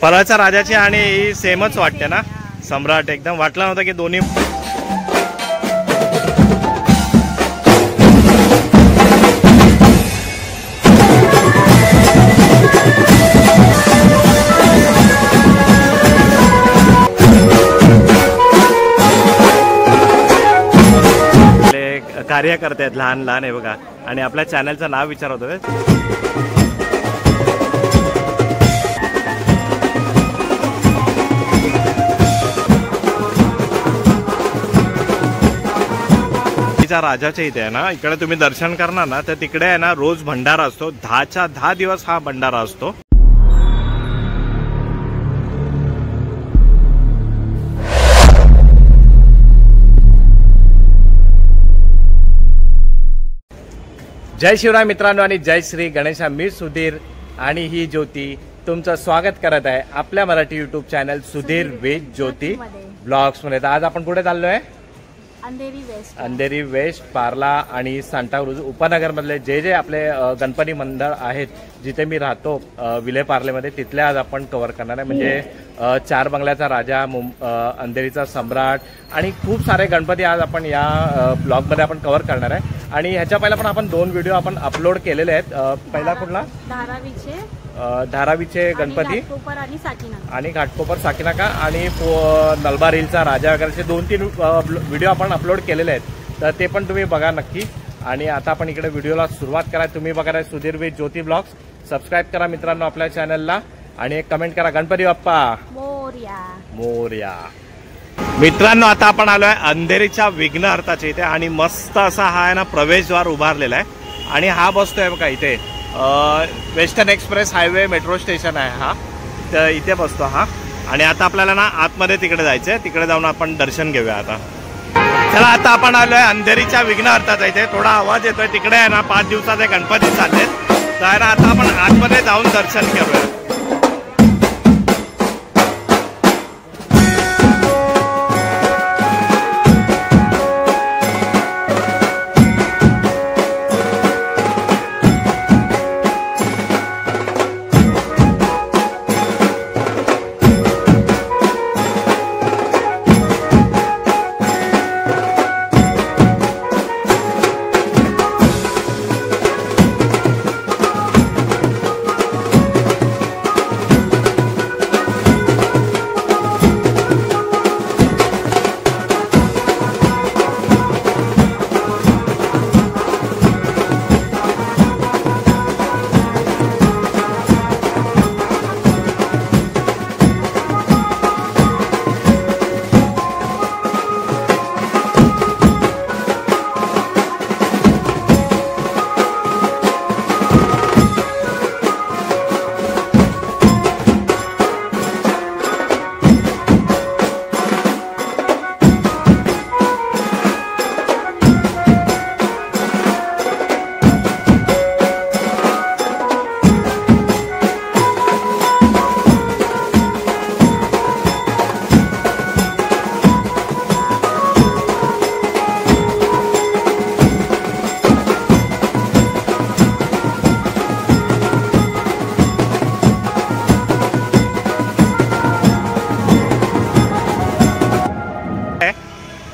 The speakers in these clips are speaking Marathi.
परळच्या राजाची आणि ही सेमच वाटते ना, सम्राट. एकदम वाटलं नव्हतं की दोन्ही कार्य करतायत लहान लहान आहे बघा. आणि आपल्या चॅनलचं नाव विचारतोय. राजाच्या इथे आहे ना, इकडे तुम्ही दर्शन करणार ना तर तिकडे आहे ना रोज भंडारा असतो. 10च्या 10 दिवस हा भंडारा असतो. जय शिवराय मित्रांनो आणि जय श्री गणेशा. मी सुधीर आणि ही ज्योती तुमचं स्वागत करत आहे आपल्या Marathi YouTube channel Sudhir with Jyoti blogs मध्ये. आज आपण कुठे चाललोय? अंधेरी वेस्ट, पार्ला आणि सांताक्रूज उपनगर मधले जे आपले गणपती मंडळ आहेत जिथे मी राहतो विले पार्लेमध्ये, तिथले आज आपण कव्हर करणार आहे. म्हणजे 4 बंगल्याचा राजा, अंधेरीचा सम्राट आणि खूप सारे गणपती आज आपण या ब्लॉगमध्ये आपण कव्हर करणार आहे. आणि ह्याच्या पहिला पण आपण 2 व्हिडिओ आपण अपलोड केलेले आहेत. पहिला कुठला? धारावीचे गणपती आणि घाटकोपर साकीनाका आणि नलबार हिलचा राजा वगैरे 2-3 व्हिडिओ आपण अपलोड केलेले आहेत. तर ते पण तुम्ही बघा नक्की. आणि आता आपण इकडे व्हिडिओला सुरुवात करा. तुम्ही बघा Sudhir with Jyoti blogs. Subscribe करा मित्रांनो आपल्या चॅनलला आणि एक कमेंट करा गणपती बाप्पा मोरया. मित्रांनो आता आपण आलोय अंधेरीच्या विघ्नहर्ताच्या इथे आणि मस्त असा हा आहे ना प्रवेशद्वार उभारलेला आहे. आणि हा बसतोय बघा इथे western express highway metro station आहे हा. तर इथे बसतो हा. आणि आता आपल्याला ना आतमध्ये तिकडे जायचंय. तिकडे जाऊन आपण दर्शन घेऊया आता. चला आता आपण आलोय अंधेरीच्या विघ्नहर्ताच्या इथे. थोडा आवाज येतोय. तिकडे आहे ना 5 दिवसाचे गणपती चाललेत. तर आता आपण आतमध्ये जाऊन दर्शन करूया.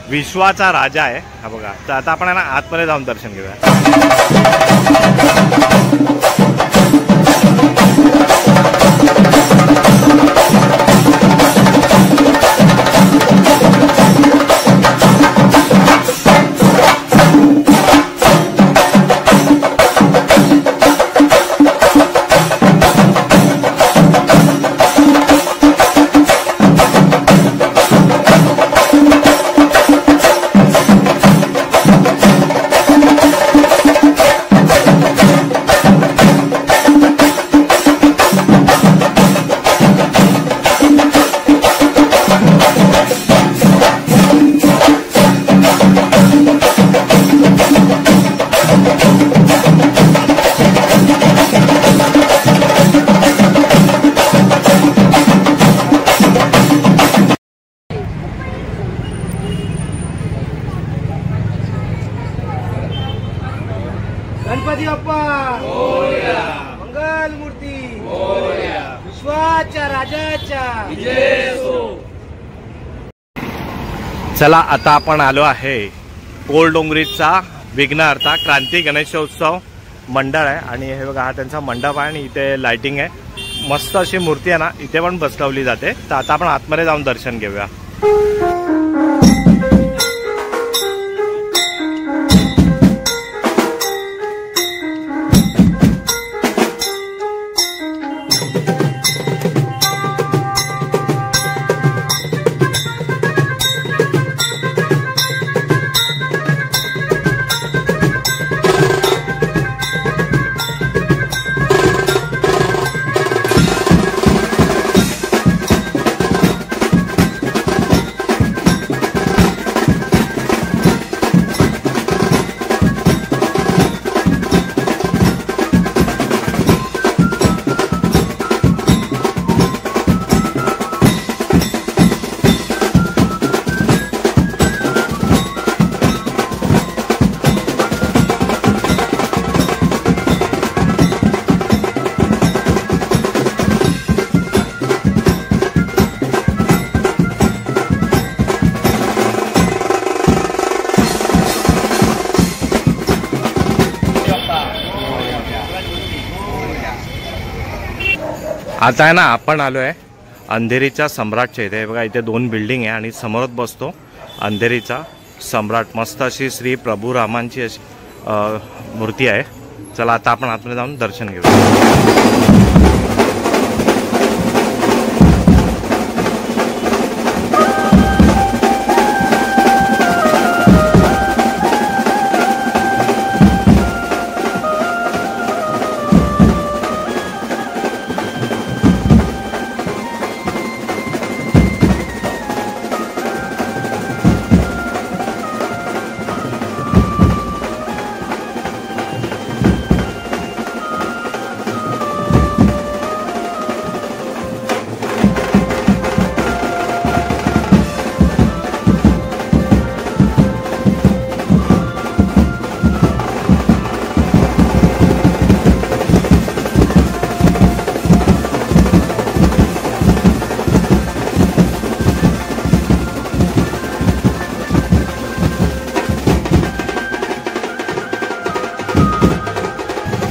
विश्वाचा राजा आहे हा बघा. तर आता आपण ना आतमध्ये जाऊन दर्शन घेऊया. गणपती बाप्पा मोरया, मंगल मूर्ती मोरया, विश्वाच्या राजाच्या विजय असो. चला आता आपण आलो आहे कोलडोंगरीचा विघ्नहर्ता क्रांती गणेशोत्सव मंडळ आहे आणि हे बघा हा त्यांचा मंडप आहे आणि इथे लाइटिंग आहे. मस्त अशी मूर्ती आहे ना, इथे पण बसवली जाते. तर आता आपण आतमध्ये जाऊन दर्शन घेऊया. आता आहे ना आपण आलो आहे अंधेरीच्या सम्राटच्या इथे. बघा इथे 2 बिल्डिंग आहे आणि समोरच बसतो अंधेरीचा सम्राट. मस्त अशी श्री प्रभू रामांची अशी मूर्ती आहे. चला आता आपण आतमध्ये जाऊन दर्शन घेऊ.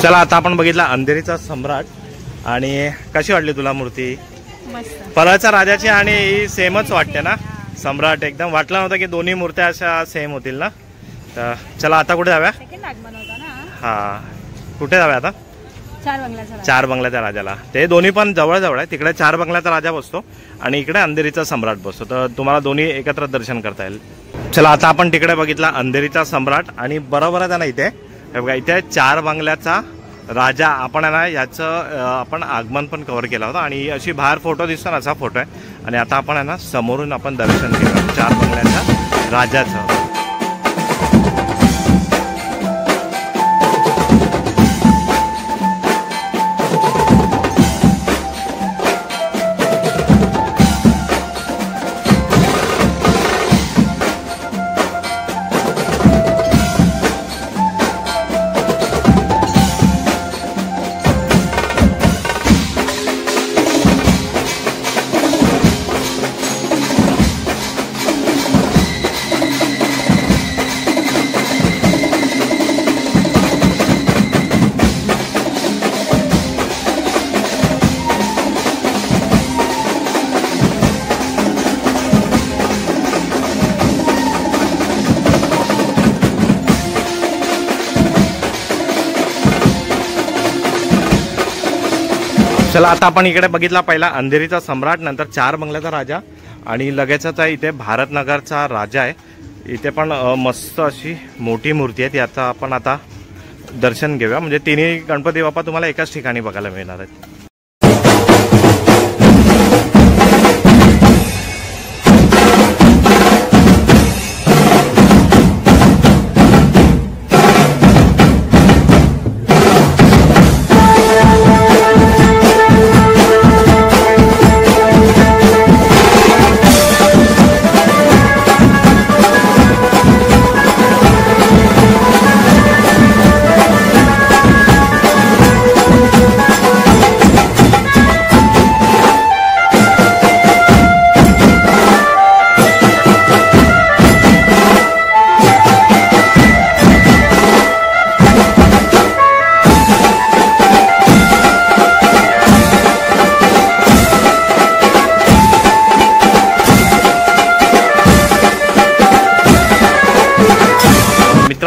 चला आता आपण बघितला अंधेरीचा सम्राट. आणि कशी वाटली तुला मूर्ती? परळच्या राजाची आणि ही सेमच वाटते ना सम्राट. एकदम वाटलं नव्हतं की दोन्ही मूर्त्या अशा सेम होतील ना. तर चला आता कुठे जाऊया? हा कुठे जाऊया आता? चार बंगल्याच्या राजाला. ते दोन्ही पण जवळ जवळ आहे. तिकडे 4 बंगल्याचा राजा बसतो आणि इकडे अंधेरीचा सम्राट बसतो. तर तुम्हाला दोन्ही एकत्र दर्शन करता येईल. चला आता आपण तिकडे बघितला अंधेरीचा सम्राट आणि बरोबर आहे ना इथे हे बघा इथे 4 बंगल्याचा राजा. आपण आहे ना याचं आपण आगमन पण कव्हर केला होता आणि अशी बाहेर फोटो दिसतो ना, असा फोटो आहे. आणि आता आपण आहे ना समोरून आपण दर्शन केलं 4 बंगल्याच्या राजाचं. चला आता आपण इकडे बघितला पहिला अंधेरीचा सम्राट, नंतर 4 बंगल्याचा राजा आणि लगेचच आहे इथे भारतनगरचा राजा आहे. इथे पण मस्त अशी मोठी मूर्ती आहे. याचा आपण आता दर्शन घेऊया. म्हणजे तिन्ही गणपती बाप्पा तुम्हाला एकाच ठिकाणी बघायला मिळणार आहेत.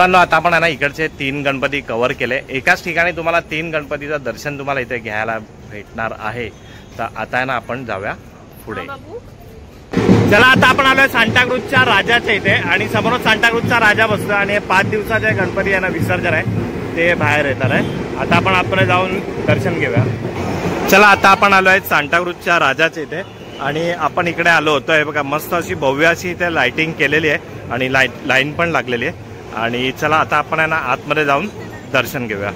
मित्रांनो आता आपण ना इकडचे 3 गणपती कव्हर केले। एकाच ठिकाणी तुम्हाला 3 गणपतीचं दर्शन तुम्हाला इथे घ्यायला भेटणार आहे। तर आता ना आपण जाऊया पुढे। चला आता आपण आलोय सांताक्रूजच्या राजाच्या इथे आणि समोरच सांताक्रूजचा राजा बसतो आणि 5 दिवसाचे गणपती यांना विसर्जन आहे ते बाहेर येतात आहे। आता आपण आतमध्ये जाऊन दर्शन घेऊया। चला आता आपण आलोय सांताक्रूजच्या राजाच्या इथे आणि आपण इकडे आलो होतो। हे बघा मस्त अशी भव्य अशी इथे लाइटिंग केलेली आहे आणि लाईन पण लागलेली आहे आणि चला आता आपण ना आतमध्ये जाऊन दर्शन घेऊया।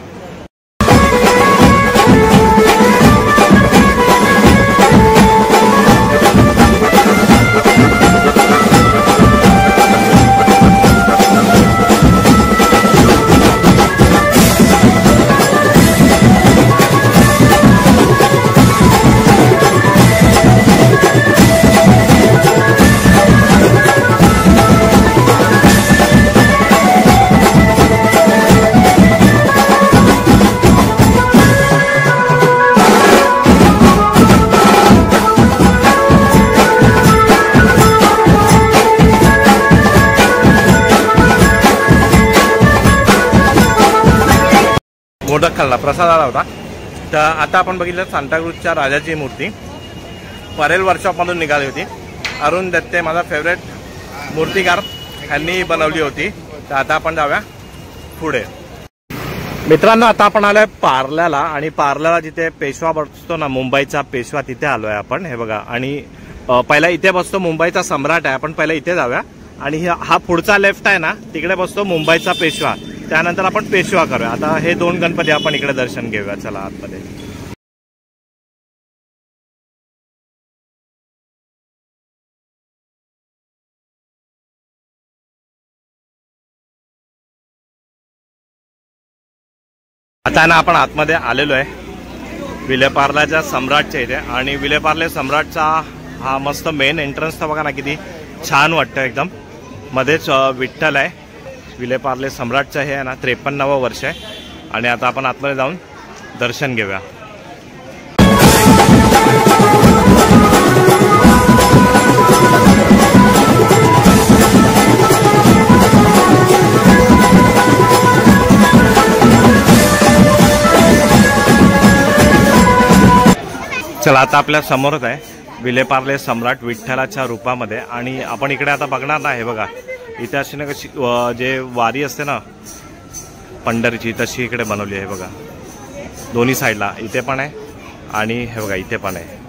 मोदक खाल्ला, प्रसाद आला होता। तर आता आपण बघितलं सांताक्रूजच्या राजाची मूर्ती परेल वर्कशॉपमधून निघाली होती। अरुण दत्ते माझा फेवरेट मूर्तिकार यांनी बनवली होती। तर आता आपण जाऊया पुढे। मित्रांनो आता आपण आलोय पार्ल्याला आणि पार्ल्याला जिथे पेशवा बसतो ना मुंबईचा पेशवा तिथे आलोय आपण। हे बघा आणि पहिला इथे बसतो मुंबईचा सम्राट आहे, आपण पहिला इथे जाऊया आणि हा पुढचा लेफ्ट आहे ना तिकडे बसतो मुंबईचा पेशवा, त्यानंतर आपण पेशवा करूया। आता हे 2 गणपती आपण इकडे दर्शन घेऊया। चला आतमध्ये। आता ना आपण आतमध्ये आलेलो आहे विलेपार्ल्याच्या सम्राटच्या इथे आणि विलेपार्ले सम्राटचा हा मस्त मेन एंट्रन्स तर बघा ना किती छान वाटतं एकदम। मध्येच विठ्ठल आहे। विलेपार्ले सम्राटचं हे आहे ना 53वं वर्ष आहे आणि आता आपण आतमध्ये जाऊन दर्शन घेऊया। चला आता आपल्या समोरच आहे विलेपार्ले सम्राट विठ्ठलाच्या रूपामध्ये आणि आपण इकडे आता बघणार ना हे बघा इथे अशी ना कशी जे वारी असते ना पंढरीची तशी इकडे बनवली आहे बघा। दोन्ही साईडला इथे पण आहे आणि हे बघा इथे पण आहे।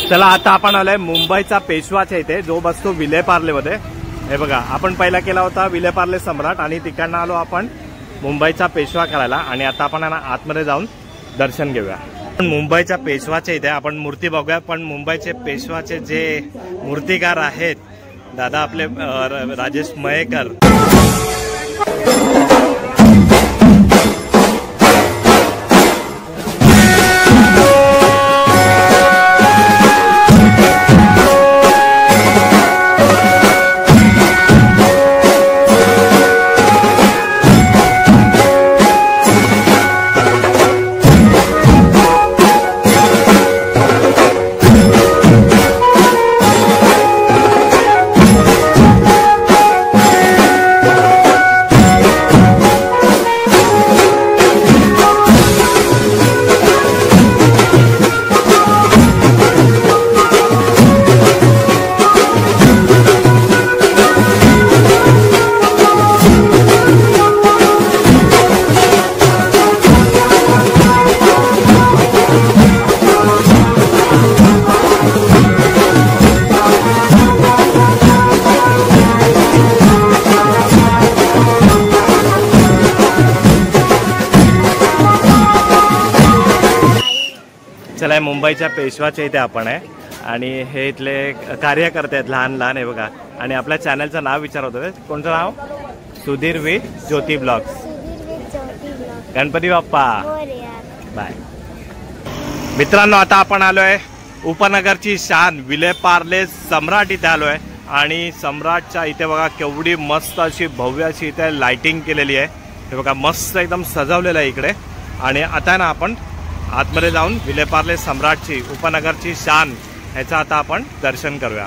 चला आता आपण आलोय मुंबईचा पेशवाच्या इथे जो बसतो विलेपार्लेमध्ये। हे बघा आपण पहिला केला होता विलेपार्ले सम्राट आणि तिकडनं आलो आपण मुंबईचा पेशवा करायला आणि आता आपण आतमध्ये जाऊन दर्शन घेऊया। मुंबईच्या पेशवाच्या इथे आपण मूर्ती बघूया, पण मुंबईचे पेशवाचे जे मूर्तिकार आहेत दादा आपले राजेश मयेकर। मुंबईच्या पेशवाच्या इथे आपण आहे आणि हे इथले कार्यकर्ते आहेत लहान लहान आहे बघा. आणि आपल्या चॅनलचं नाव विचारत होते, कोणतं नाव? Sudhir with Jyoti blogs. Ganpati Bappa bye. मित्रांनो आता आपण आलोय उपनगरची शान विलेपार्ले सम्राट इथे आलोय आणि सम्राटच्या इथे बघा केवढी मस्त अशी भव्य अशी इथे लाइटिंग केलेली आहे. हे बघा मस्त एकदम सजवलेलं आहे इकडे. आणि आता ना आपण आतमध्ये जाऊन विलेपार्ले सम्राटची उपनगरची शान ह्याचं आता आपण दर्शन करूया.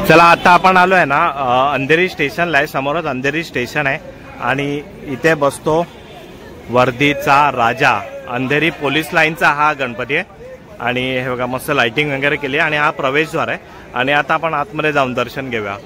चला आता आपण आलो आहे ना अंधेरी स्टेशनला आहे. समोरच अंधेरी स्टेशन आहे आणि इथे बसतो वर्धीचा राजा. अंधेरी पोलीस लाईनचा हा गणपती आहे आणि हे बघा मस्त लाइटिंग वगैरे केली आणि हा प्रवेशद्वार आहे. आणि आता आपण आतमध्ये जाऊन दर्शन घेऊया.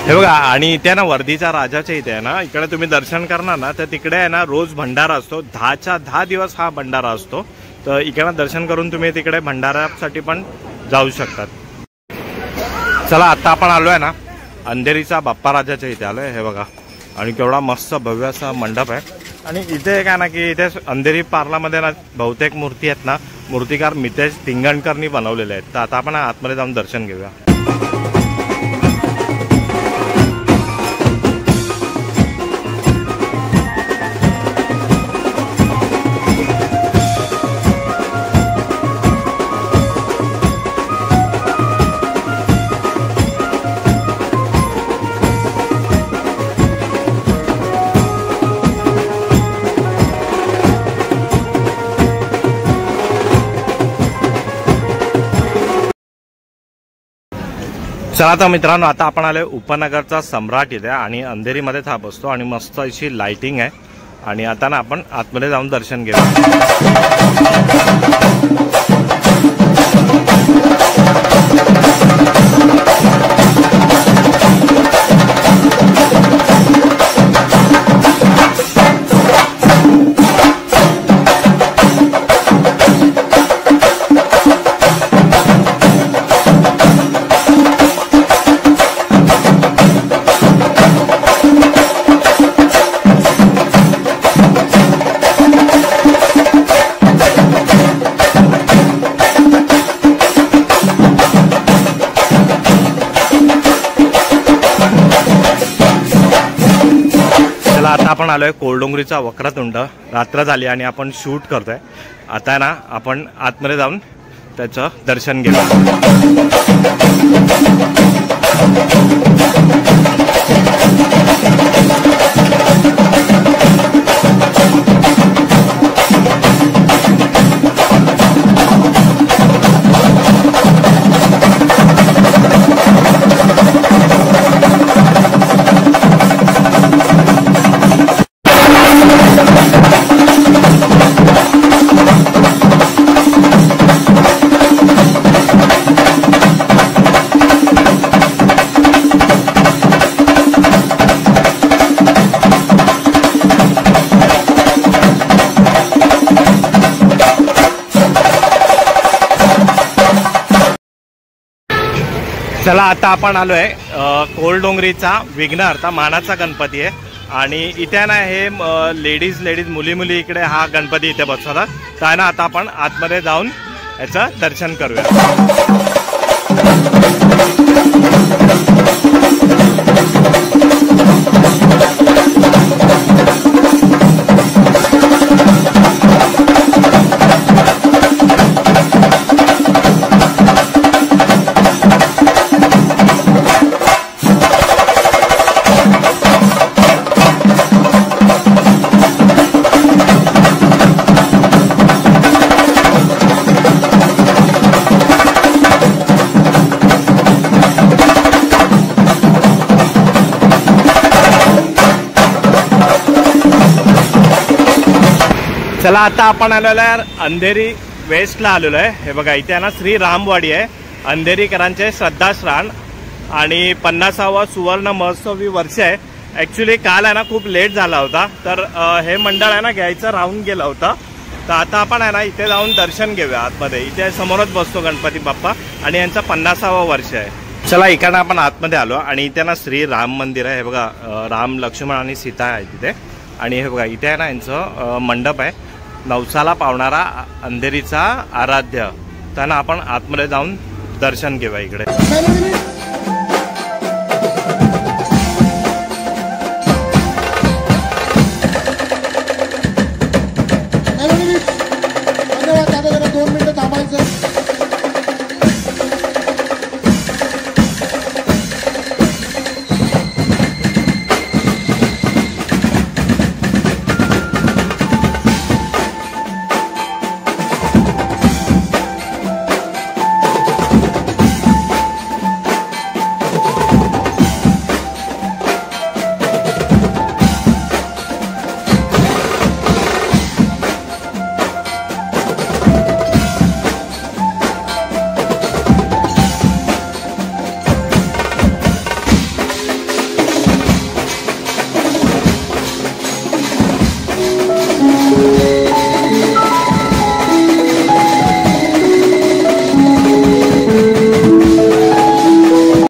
हे बघा आणि इथे ना वर्धीच्या राजाच्या इथे आहे ना, इकडे तुम्ही दर्शन करणार ना तर तिकडे आहे ना रोज भंडारा असतो. 10 दिवस हा भंडारा असतो. तर इकडे दर्शन करून तुम्ही तिकडे भंडाऱ्यासाठी पण जाऊ शकतात. चला आता आपण आलोय ना अंधेरीचा बाप्पा राजाच्या इथे आलोय. हे बघा आणि केवढा मस्त भव्य असा मंडप आहे. आणि इथे काय ना की इथे अंधेरी पार्लामध्ये ना बहुतेक मूर्ती आहेत ना मूर्तिकार मितेश तिंगणकरनी बनवलेले आहेत. तर आता आपण आतमध्ये जाऊन दर्शन घेऊया. चला तर मित्रांनो आता आपण आलोय उपनगरचा सम्राट इथे आणि अंधेरीमध्ये हा बसतो आणि मस्त अशी लाइटिंग आहे. आणि आता ना आपण आतमध्ये जाऊन दर्शन घेऊया. आता आपण आलोय कोरडोंगरीचा वक्रतुंड. रात्र झाली आणि आपण शूट करतोय. आता ना आपण आतमध्ये जाऊन त्याचं दर्शन घेऊ. चला आता आपण आलोय कोलडोंगरीचा विघ्नहर्ता मानाचा गणपती आहे आणि इथे ना हे लेडीज मुली इकडे हा गणपती इथे बसवतात. तर ना आता आपण आतमध्ये जाऊन याचं दर्शन करूया. चला आता आपण आलेलो आहे अंधेरी वेस्टला आलेलो आहे. हे बघा इथे ना श्री रामवाडी आहे. अंधेरीकरांचे श्रद्धास्थान आणि 50वा सुवर्ण महोत्सवी वर्ष आहे. ॲक्च्युली काल आहे ना खूप लेट झाला होता तर हे मंडळ आहे ना घ्यायचं राहून गेलं होतं. तर आता आपण आहे ना इथे जाऊन दर्शन घेऊया आतमध्ये. इथे समोरच बसतो गणपती बाप्पा आणि यांचा 50वा वर्ष आहे. चला इकडनं आपण आतमध्ये आलो आणि इथे ना श्री राम मंदिर आहे. हे बघा राम लक्ष्मण आणि सीता आहे तिथे. आणि हे बघा इथे आहे ना यांचं मंडप आहे. नवसाला पावणारा अंधेरीचा आराध्य. त्यांना आपण आतमध्ये जाऊन दर्शन घेऊया इकडे.